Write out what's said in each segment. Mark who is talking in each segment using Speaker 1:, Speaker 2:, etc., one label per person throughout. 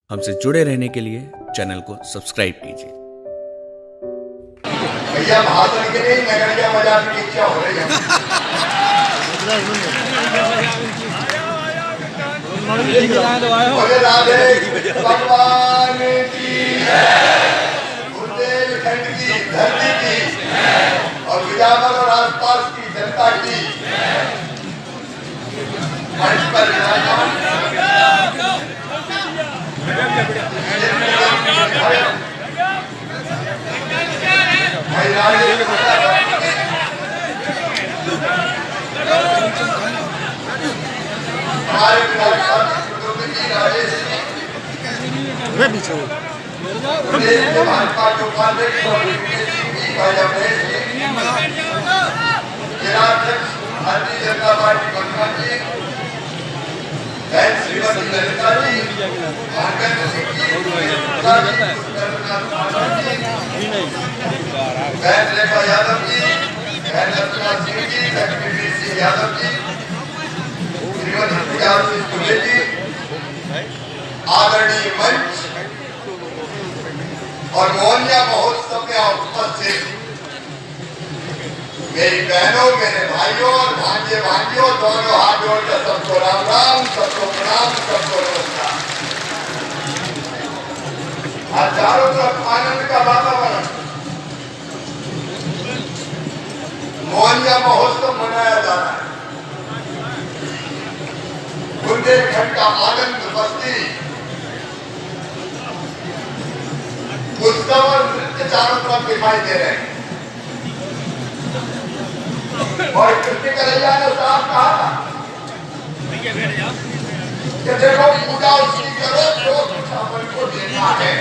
Speaker 1: हमसे जुड़े रहने के लिए चैनल को सब्सक्राइब कीजिए।
Speaker 2: भैया भाषण के लिए नगरिया मजाक की इच्छा हो रही है। बोले राधे भगवान की, बुंदेलखंड की धरती की और बिजावर और आसपास की जनता की मंच पर विराजमान हमारे विधायक राजेश भाजपा के उपाध्यक्ष जिलाध्यक्ष भारतीय जनता पार्टी पटना जी, श्रीमती ललिता जी, भागवत सिंह जी, रेखा यादव जी, रचना सिंह जी, लक्ष्मी सिंह यादव जी, श्रीमती प्रियांशी दुबे जी, आदरणीय मंच और मोहनिया महोत्सव में उपस्थित मेरी बहनों, मेरे भाइयों और भांजे भांजियों, दोनों हाथ जोड़कर सबको राम राम, सबको प्रणाम, सबको नमस्कार। आज चारों तरफ आनंद का वातावरण, मोहनिया महोत्सव मनाया जा रहा है। बुंदेलखंड का आनंद बस्ती उत्सव और नृत्य चारों तरफ दिखाई दे रहे हैं। और कृष्ण कन्हैया ने साफ कहा था कि देखो पूजा उसकी करो जो कुछ अपन को देना है।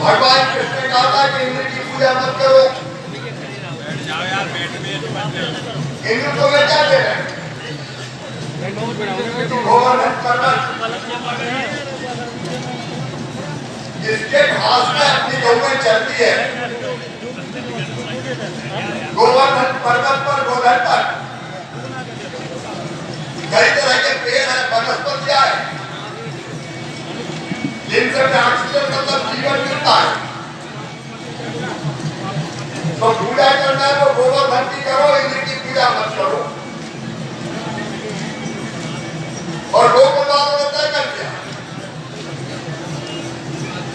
Speaker 2: भगवान कृष्ण ने कहा था कि इंद्र की पूजा मत करो। इंद्र को वे क्या दे रहे हैं? गोवर्धन पर्वत जिसके घास में अपनी गौएं चलती है, गोवर्धन पर्वत पर गोधन पर कई तरह के पेड़ हैं, वनस्पतियां हैं, जिनसे ऑक्सीजन मतलब जीवन मिलता है। तो पूजा करना है वो गोवर्धन की करो, इंद्र की पूजा मत करो। और गोकुल वालों ने तय कर दिया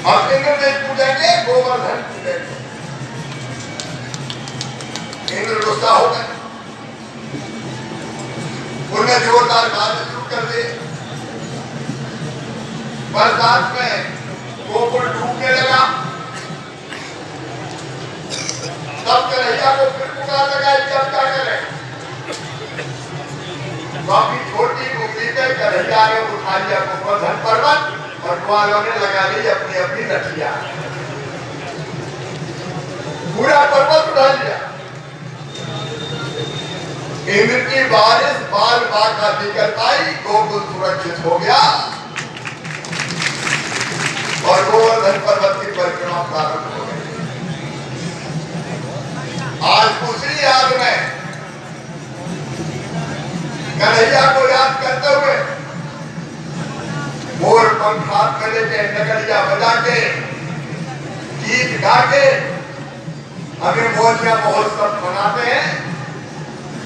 Speaker 2: अब इंद्र नहीं पूजेंगे, गोवर्धन पूजेंगे। इंद्र गुस्सा हो गए, उन्हें जोरदार गाने शुरू कर दिए। बरसात में गोकुल डूबने लगा। तब कन्हैया को फिर पुकार लगाई कि अब क्या करें। काफी छोटी डूबी पे कन्हैया ने उठा लिया गोवर्धन पर्वत और ग्वालों ने लगा ली अपनी अपनी लठिया। पूरा पर्वत उठा लिया। इंद्र की बारिश बाल बाल का निकल आई, गोकुल सुरक्षित हो गया और गोवर्धन पर्वत की परिक्रमा प्रारंभ हो गई। आज दूसरी याद में कन्हैया को याद करते हुए मोर पंख हाथ में लेके नगरिया बजा के गीत गा के हमें मोहनिया महोत्सव मनाते हैं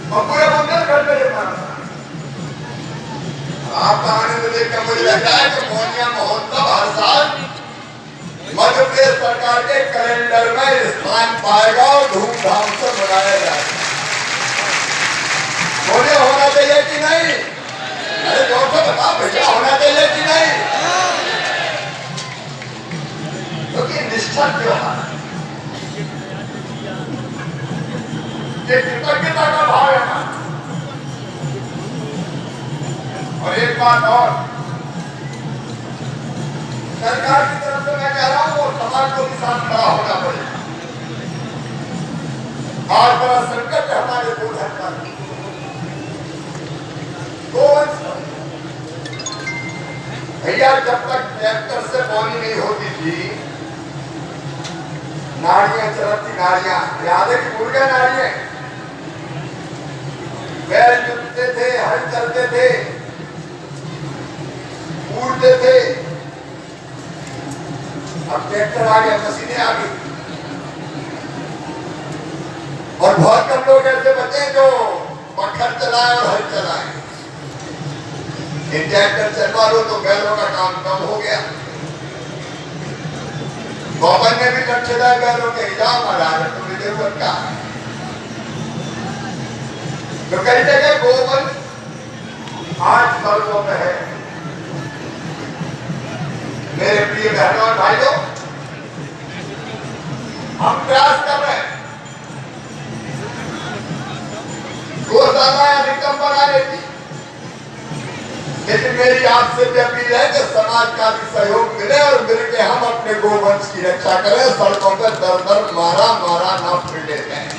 Speaker 2: और पूरे बुंदेलखंड में मनाते हैं। आपका आनंद देखकर मुझे लगता है कि मोहनिया महोत्सव हर साल मध्य प्रदेश सरकार के कैलेंडर में स्थान पाएगा और धूमधाम से मनाया जाएगा। मोहनिया होना चाहिए कि नहीं? अरे जोर से बता भैया, होना चाहिए कि नहीं? क्योंकि निष्ठा त्योहार है, ये कृतज्ञता का भाव है ना। और एक बात और, सरकार की तरफ से मैं कह रहा हूं और समाज को भी साथ खड़ा होना पड़ेगा। आज बड़ा संकट है हमारे गोधन पर। भैया जब तक ट्रैक्टर से बोनी नहीं होती थी, नाड़ियां चलती, नाड़ियां याद है कि भूल गए नाड़ियां? बैल जुतते थे, हल चलते थे, कूदते थे, अब ट्रैक्टर आ गया, मशीनें आ गई, और बहुत कम लोग ऐसे बचे हैं जो पत्थर चलाए और हल चलाए। ट्रैक्टर चलवा लो तो बैलों का काम कम हो गया। गवर्नमेंट ने भी लक्ष्यदायक बैलों के हिजाब आ रहा है, तो जरूरत का तो कई जगह गोवन आज सड़कों में है। मेरे प्रिय बहनों और भाइयों, हम प्रयास कर रहे हैं गौशाला अधिकतम बनाने की, लेकिन मेरी आपसे भी अपील है कि समाज का भी सहयोग मिले और मिलकर हम अपने गोवंश की रक्षा करें। सड़कों पर दर दर मारा मारा ना फिर लेते हैं।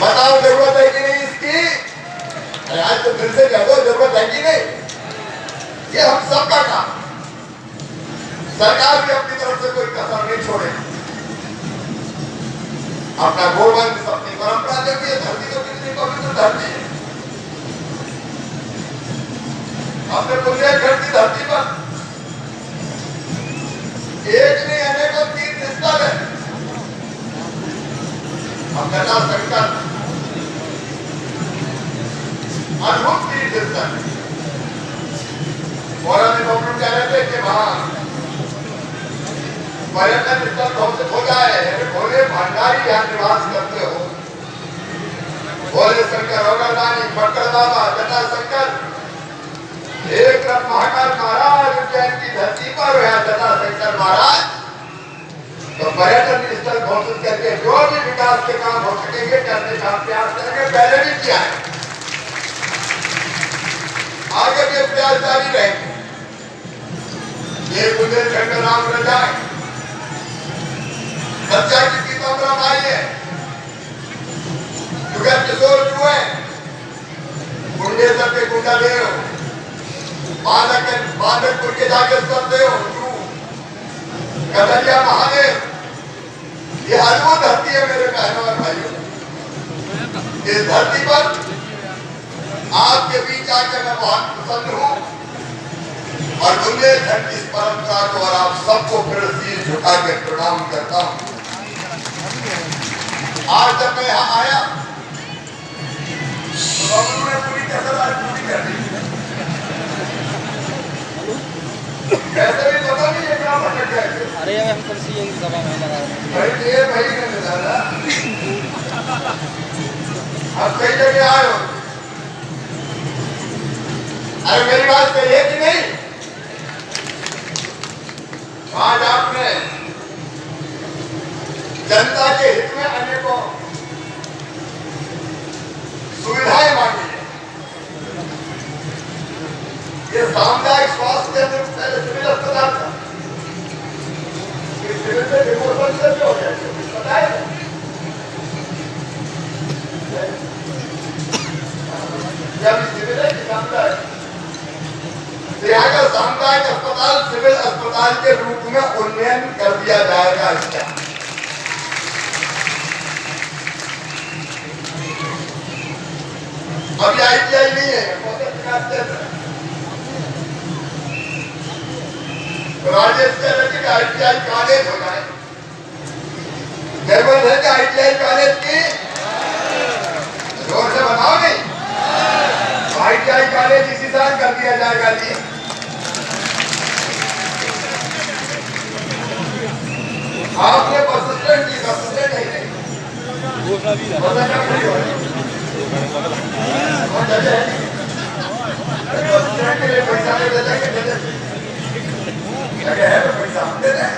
Speaker 2: बताओ जरूरत है कि नहीं इसकी? आज तो फिर से कह दो, जरूरत है कि नहीं? ये हम सबका काम। सरकार भी अपनी तरफ से कोई कसर नहीं छोड़े। अपना गोवंश अपनी परंपरा जब ये धरती तो कितनी पवित्र धरती है। अपने बुंदेलखंड की धरती पर एक नहीं अनेकों तीर्थ स्थल है। हम जटा शंकर अद्भुत तीर्थ स्थल है। और अभी डॉक्टर कह रहे थे कि वहां पर्यटन स्थल घोषित हो जाए, भोले भंडारी यहाँ निवास करते हो, भोले शंकर औगरदानी पटकड़ बाबा जटा शंकर एक रथ महाकाल महाराज उज्जैन की धरती पर है जटा शंकर महाराज। तो पर्यटन स्थल घोषित करके जो भी विकास के काम हो सकेंगे करने का प्रयास करेंगे। पहले भी किया है, आगे भी प्रयास जारी रहेंगे। ये बुंदेलखंड का नाम रह जाए, सत्या की पीताम्बरम आई है, जुगर किशोर जुए, मुंडेसर के गुंडा देव, बांधकपुर के जागेश्वर देव, कदलिया महादेव, ये अद्भुत धरती है मेरे बहनों और भाइयों। इस धरती पर आपके बीच आकर मैं बहुत प्रसन्न हूँ और बुंदेलखंड की इस परंपरा को और आप सबको फिर शीश झुका के प्रणाम करता हूँ। आज जब मैं यहाँ आया तो बबलू ने पूरी कसर आज पूरी कर दी। कैसे भी पता नहीं है क्या भटक गए।
Speaker 3: अरे यार हम कल से यही सभा में लगा रहे हैं।
Speaker 2: भाई ये भाई ने दादा अब कई जगह आए हो। अरे मेरी बात सही है कि नहीं? आज आपने जनता के हित में अनेकों सुविधाएं मांगी है। ये सामुदायिक स्वास्थ्य केंद्र पहले सिविल अस्पताल था, सिविल से डिमोशन से भी हो गया, पता है? जब सिविल है कि सामुदायिक, यहाँ का सामुदायिक अस्पताल सिविल अस्पताल के रूप में उन्नयन कर दिया जाएगा। इसका अभी ITI नहीं है, राजेश कह रहे कि ITI कॉलेज हो जाए। जरूरत है कि ITI कॉलेज की जोर से बताओ नहीं। ITI कॉलेज इसी साल कर दिया जाएगा जी। आपने बस स्टैंड की बस स्टैंड नहीं के लिए पैसा नहीं दे देंगे, जगह है तो पैसा हम दे दें।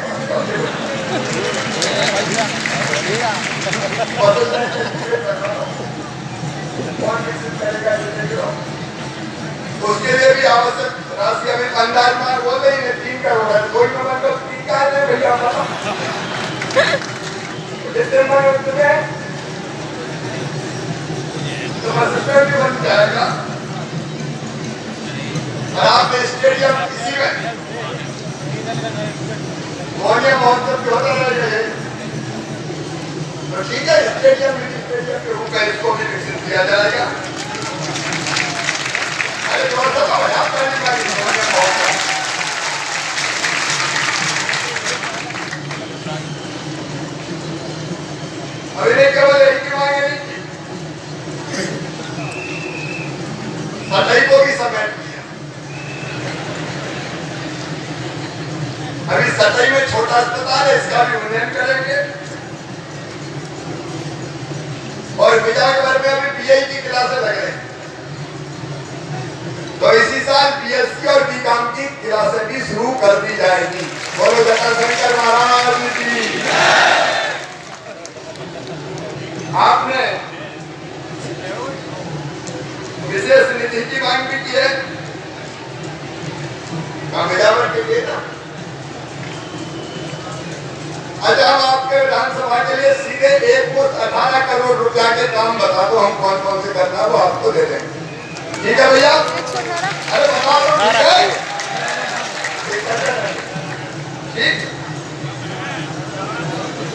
Speaker 2: उसके लिए भी आवश्यक राशि अभी अंदाज मार बोल रही है 3 करोड़ है। कोई मतलब 3 का है भैया, जितने मन उतने तो बस भी बन जाएगा। और आपने स्टेडियम इसी में मोहनिया महोत्सव भी होता रहेगा, तो ठीक है स्टेडियम के रूप में इसको भी विकसित किया जाएगा। अरे थोड़ा सा सतई में छोटा अस्पताल है, इसका भी उन्नयन करेंगे। और विजयनगर में अभी बीए की क्लासें लग रही, तो इसी साल बीएससी और बीकॉम की क्लासें भी शुरू कर दी जाएगी। बोलो जटाशंकर महाराज की। आपने विशेष निधि की मांग भी की है, मिलावट के लिए ना। अच्छा, हम आपके विधानसभा के लिए सीधे 118 करोड़ रुपया के काम बता दो, हम कौन कौन से करना है वो आपको दे देंगे। ठीक है भैया? अरे बता दो, ठीक है? ठीक।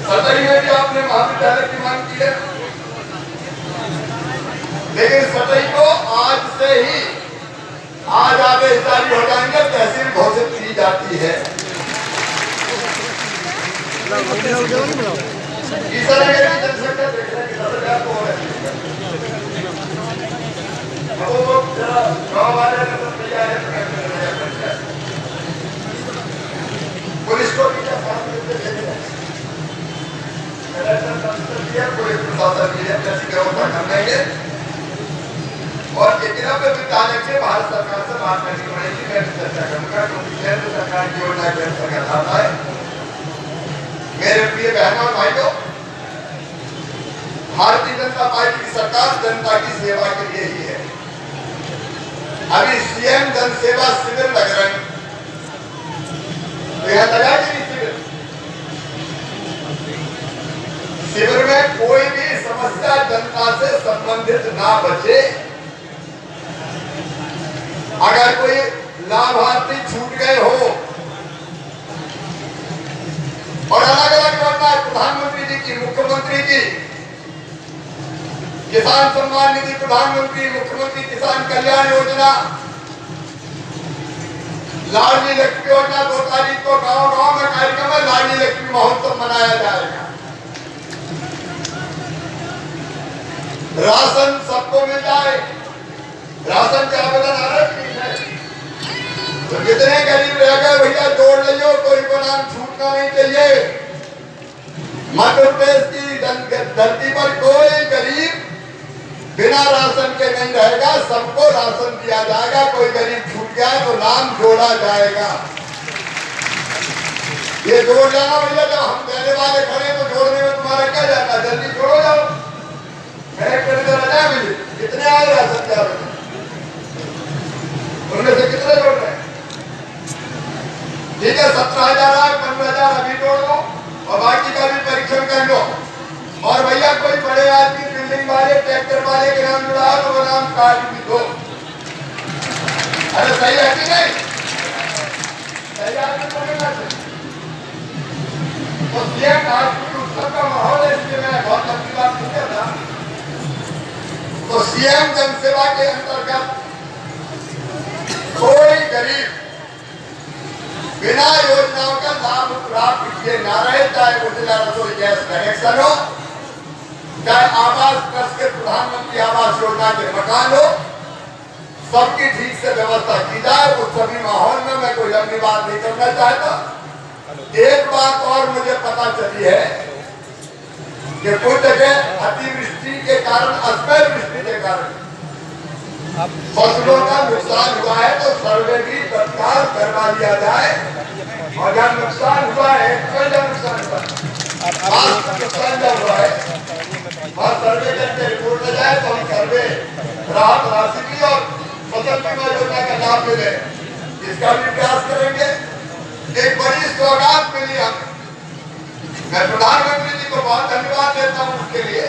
Speaker 2: सतई में भी आपने महाविद्यालय की मांग की है, लेकिन सतई को आज से ही आज आदेश जारी हो जाएंगे, तहसील घोषित की जाती है। पुलिस को भी क्या साथ पुलिस प्रशासन की ऐसी व्यवस्था कर देंगे। और जितना पे विद्यालय के भारत सरकार से बात करनी पड़ेगी, मैं भी चर्चा करूंगा, क्योंकि केंद्र सरकार की योजना के अंतर्गत आता है। मेरे प्रिय बहनों और भाइयों, भारतीय जनता पार्टी की सरकार जनता की सेवा के लिए ही है। अभी सीएम जन सेवा शिविर लग रहे हैं, तो यहां लगा कि नहीं शिविर? शिविर में कोई भी समस्या जनता से संबंधित ना बचे। अगर कोई लाभार्थी छूट गए हो और अलग अलग योजना है, प्रधानमंत्री जी की, मुख्यमंत्री की, किसान सम्मान निधि, प्रधानमंत्री मुख्यमंत्री किसान कल्याण योजना, लाडली लक्ष्मी योजना, 2 तारीख को गांव गांव में कार्यक्रम है, लाडली लक्ष्मी महोत्सव मनाया जाएगा। राशन सबको मिल जाए, राशन के आवेदन आ रहे हैं, तो जितने गरीब रह गए भैया जोड़ लियो, कोई को नाम छूटना नहीं चाहिए। मध्य प्रदेश की धरती पर कोई गरीब बिना राशन के नहीं रहेगा, सबको राशन दिया जाएगा। कोई गरीब छूट गया तो नाम जोड़ा जाएगा। ये जोड़ जाना भैया, जब हम देने वाले खड़े तो जोड़ने में तुम्हारा क्या जाता, जल्दी जोड़ो जाओ। कितने आए राशन के आवेदन, उनमें से कितने जोड़ रहे हैं? ठीक है, 17,000 आए, 15,000 अभी जोड़ दो और बाकी का भी परीक्षण कर लो। और भैया कोई बड़े आदमी, बिल्डिंग वाले, ट्रैक्टर वाले के नाम जुड़ा तो वो नाम काट भी दो। अरे सही है कि नहीं? सही आदमी को मिलना चाहिए। तो सीएम आज उत्सव का माहौल है, इसलिए मैं बहुत लंबी बात नहीं करता। तो सीएम जनसेवा के अंतर्गत कोई गरीब बिना योजनाओं का लाभ प्राप्त किए ना रहे, चाहे उज्ज्वला रसोई गैस कनेक्शन हो, चाहे आवास ट्रस्ट के प्रधानमंत्री आवास योजना के मकान हो, सबकी ठीक से व्यवस्था की जाए। उस सभी माहौल में मैं कोई लंबी बात नहीं करना चाहता। एक बात और मुझे पता चली है कि कुछ जगह अतिवृष्टि के कारण, अश्वेत वृष्टि के कारण फसलों का नुकसान हुआ है, तो सर्वे भी तत्काल करवा लिया जाए। और जहाँ नुकसान हुआ है, नुकसान हुआ है, वहाँ सर्वे करके रिपोर्ट ले जाए, तो हम सर्वे राहत राशि भी और फसल बीमा योजना का लाभ मिले, इसका भी प्रयास करेंगे। एक बड़ी सौगात मिली हमें, मैं प्रधानमंत्री जी को बहुत धन्यवाद देता हूँ उसके लिए।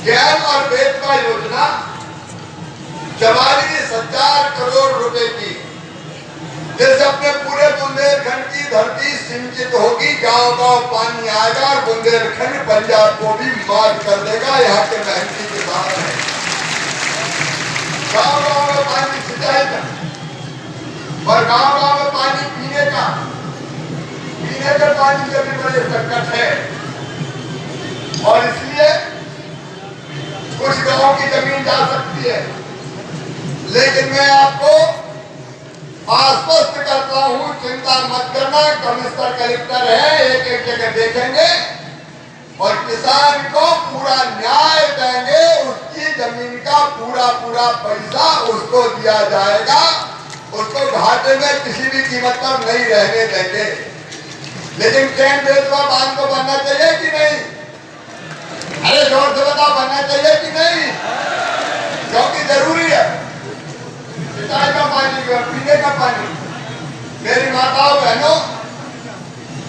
Speaker 2: ज्ञान और वेदका योजना 44,000 करोड़ रुपए की, जैसे अपने पूरे बुंदेलखंड की धरती सिंचित होगी, गांव गांव पानी आएगा और बुंदेलखंड पंजाब को भी मार कर देगा। यहाँ के मेहनती किसान है, गांव गांव में पानी सिंचाई का और गांव गांव में पानी पीने का पानी के भी बड़े संकट है। और इसलिए कुछ गांव की जमीन जा सकती है, लेकिन मैं आपको आश्वस्त करता रहा हूं, चिंता मत करना, कमिश्नर कलेक्टर है, एक एक जगह देखेंगे और किसान को पूरा न्याय देंगे। उसकी जमीन का पूरा पूरा पैसा उसको दिया जाएगा, उसको घाटे में किसी भी कीमत पर नहीं रहने देंगे। लेकिन कैंप बेतवा बांध को बनना चाहिए कि नहीं? अरे जोर से बताओ, बनना चाहिए कि नहीं? क्योंकि जरूरी है सिंचाई का पानी, पीने का पानी। मेरी माताओं बहनों,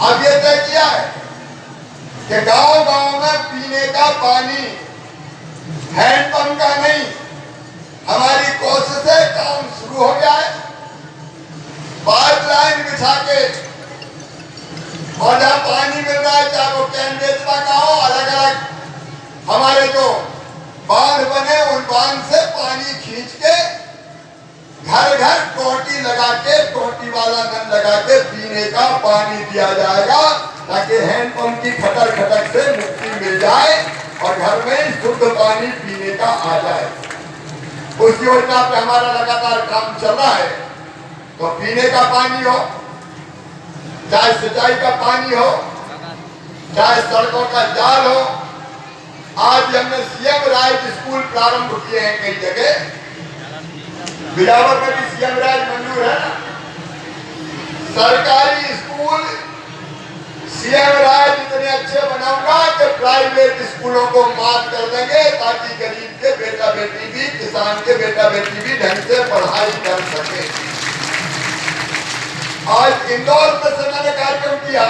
Speaker 2: अब ये तय किया है कि गांव गांव में पीने का पानी हैंडपंप का नहीं, हमारी कोशिश है, काम शुरू हो गया है। पाइपलाइन बिछा के और जहां पानी मिल रहा है, चाहे वो कैन बेचवा का हो, अलग अलग हमारे जो बांध बने, उन बांध से पानी खींच के घर घर टोटी लगा के, टोटी वाला नल लगा के पीने का पानी दिया जाएगा, ताकि हैंडपंप की खटर खटक से मुक्ति मिल जाए और घर में शुद्ध पानी पीने का आ जाए। उस योजना पे हमारा लगातार काम चल रहा है। तो पीने का पानी हो, चाहे सिंचाई का पानी हो, चाहे सड़कों का जाल हो। आज हमने सीएम राज स्कूल प्रारंभ किए हैं कई जगह, बिलावर में भी सीएम राज मंजूर है ना। सरकारी स्कूल सीएम राज इतने अच्छे बनाऊंगा कि प्राइवेट स्कूलों को माफ कर देंगे, ताकि गरीब के बेटा बेटी भी, किसान के बेटा बेटी भी ढंग से पढ़ाई कर सके। आज इंदौर में से मैंने कार्यक्रम किया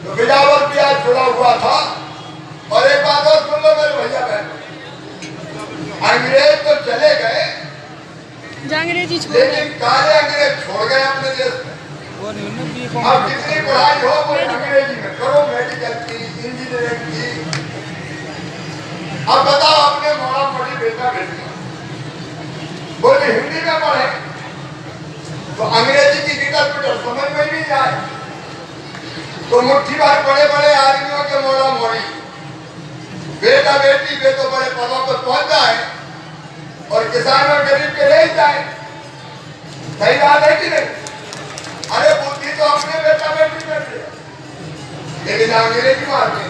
Speaker 2: तो बिलावर भी आज जुड़ा हुआ था। और एक बात और सुन लो मेरे भैया बहन, अंग्रेज तो चले गए,
Speaker 4: अंग्रेजी
Speaker 2: लेकिन काले अंग्रेज छोड़ गए अपने देश में। अब जितनी पढ़ाई हो वो अंग्रेजी में करो, मेडिकल की, इंजीनियरिंग की। अब बताओ, अपने मोड़ा पढ़ी बेटा बेटी बोले हिंदी में पढ़े तो अंग्रेजी की गिटर पिटर समझ में नहीं आए, तो मुट्ठी भर बड़े बड़े आदमियों के मोड़ा मोड़ी बेटा बेटी वे तो बड़े पदों पर पहुंच जाए और किसान और गरीब के रह जाए। सही बात है कि नहीं? अरे बुद्धि तो अपने बेटा बेटी कर दिया, लेकिन अंग्रेजी मारते।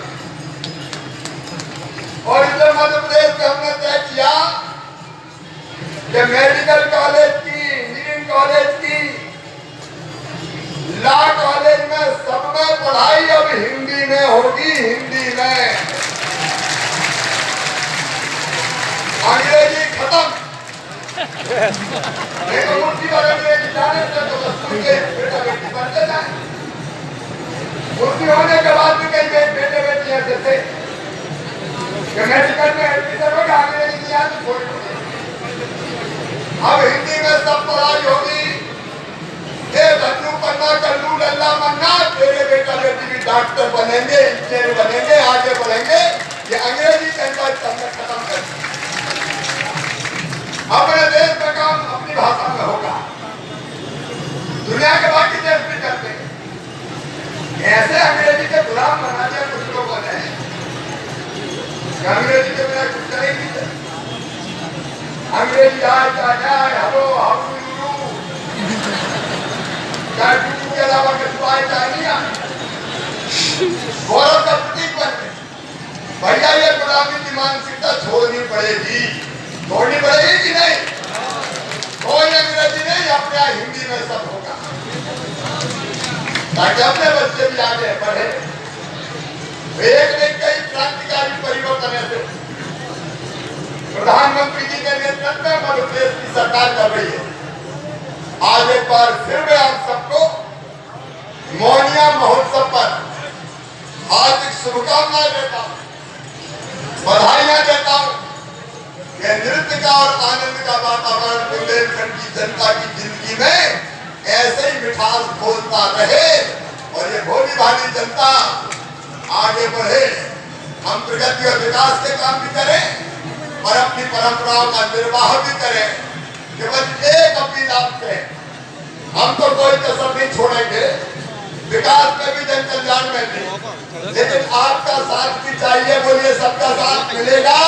Speaker 2: और इधर मध्य प्रदेश में हमने तय किया कि मेडिकल कॉलेज की, इंजीनियरिंग कॉलेज की, लॉ कॉलेज में सब में पढ़ाई अब हिंदी में होगी, हिंदी में। अंग्रेजी खत्म। नहीं तो मुट्ठी भर अंग्रेजी जाने से तो बस उनके बेटा बेटी बनते जाए। मुट्ठी होने के बाद भी कई बेटे बेटी ऐसे थे कि मेडिकल में एडमिशन होगा, अंग्रेजी नहीं आती थोड़ी। अब हिंदी में सब पढ़ाई होगी। ये धन्नू पन्ना कल्लू लल्ला मन्ना, तेरे बेटा बेटी भी डॉक्टर बनेंगे, इंजीनियर बनेंगे, आगे बढ़ेंगे। ये अंग्रेजी कहता सबने खत्म कर दिया। अपने देश में काम अपनी भाषा में होगा, दुनिया के बाकी देश भी करते हैं। ऐसे अंग्रेजी के गुलाम बना दिया कुछ लोगों ने, अंग्रेजी के बिना कुछ करेंगे। अंग्रेजी आए चाहे हेलो हाउ डू यू, चाहे टू के अलावा कुछ आए चाहे नहीं आए, गौरव का प्रतीक बनते। भैया ये गुलामी की मानसिकता छोड़नी पड़ेगी, छोड़नी पड़ेगी कि नहीं? कोई अंग्रेजी नहीं, अपने हिंदी में सब होगा, ताकि अपने बच्चे भी आगे बढ़े। एक ने कई क्रांतिकारी परिवर्तन ऐसे प्रधानमंत्री जी के नेतृत्व में मध्य प्रदेश की सरकार कर रही है। आज एक बार फिर मैं आप सबको मोहनिया महोत्सव पर हार्दिक शुभकामनाएं देता हूं, बधाइयां देता हूं। नृत्य का और आनंद का वातावरण बुंदेलखंड की जनता की जिंदगी में ऐसे ही मिठास घोलता रहे और ये भोली भाली जनता आगे बढ़े। हम प्रगति और विकास के काम भी करें और अपनी परंपराओं का निर्वाह भी करें। केवल एक अपील आपसे, हम तो कोई कसर नहीं छोड़ेंगे, विकास में भी, जन कल्याण में भी, लेकिन आपका साथ भी चाहिए। बोलिए, सबका साथ मिलेगा?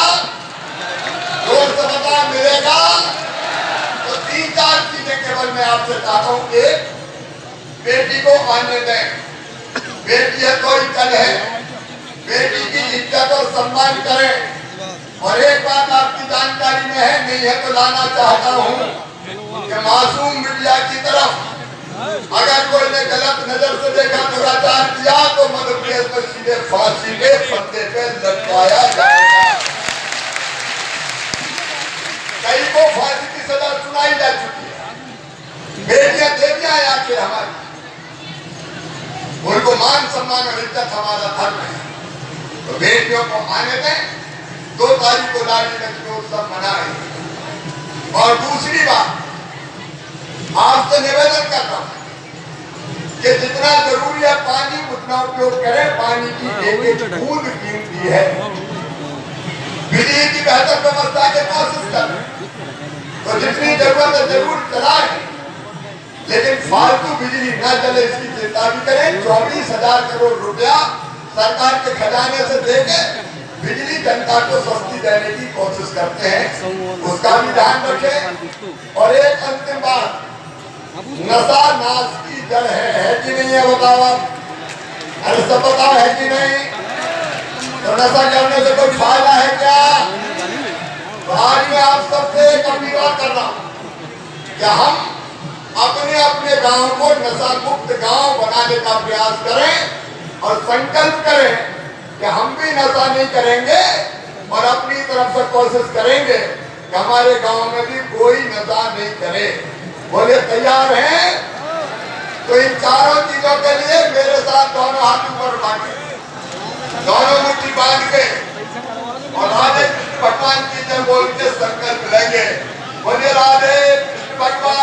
Speaker 2: जोर से बता, मिलेगा? तो तीन चार चीजें केवल मैं आपसे चाहता हूं। एक, बेटी को आने दें। बेटी है तो इज्जत है, बेटी की इज्जत और सम्मान करें। और एक बात आपकी जानकारी में है, नहीं है तो लाना चाहता हूँ कि मासूम बिटिया की तरफ अगर कोई ने गलत नजर से देखा, दुराचार किया, तो मध्य प्रदेश में सीधे फांसी के फंदे पे लटकाया जाएगा। कई को फांसी की सजा सुनाई जा चुकी है। बेटियां देवियां हैं आखिर हमारी, उनको मान सम्मान और इज्जत हमारा धर्म है। तो बेटियों को आने दें, 2 तारीख को लाडली लक्ष्मी उत्सव मनाएं। और दूसरी बात, आपसे निवेदन करता हूं कि जितना जरूरी है पानी उतना उपयोग करें। पानी की एक एक बूंद कीमती है। बिजली की बेहतर व्यवस्था के कोशिश करें, तो जितनी जरूरत है जरूर चलाएं, लेकिन फालतू बिजली न चले इसकी चिंता भी करें। 24,000 करोड़ रुपया सरकार के खजाने से देके बिजली जनता को सस्ती देने की कोशिश करते हैं, उसका भी ध्यान रखें। और एक अंतिम बात, नशा नाश की जड़ है कि नहीं है बताओ आप? अरे सब बताओ, है कि नहीं? तो नशा करने से कोई फायदा है क्या? तो आज मैं आप सबसे एक अपील कर रहा हूं कि हम अपने अपने गांव को नशा मुक्त गांव बनाने का प्रयास करें और संकल्प करें कि हम भी नशा नहीं करेंगे और अपनी तरफ से कोशिश करेंगे कि हमारे गांव में भी कोई नशा नहीं करे। बोले तैयार हैं? तो इन चारों चीजों के लिए मेरे साथ दोनों हाथ ऊपर उठाके, दोनों मुट्ठी बांध के और राधे कृष्ण भगवान की जय बोल के संकल्प लेंगे। बोले राधे कृष्ण भगवान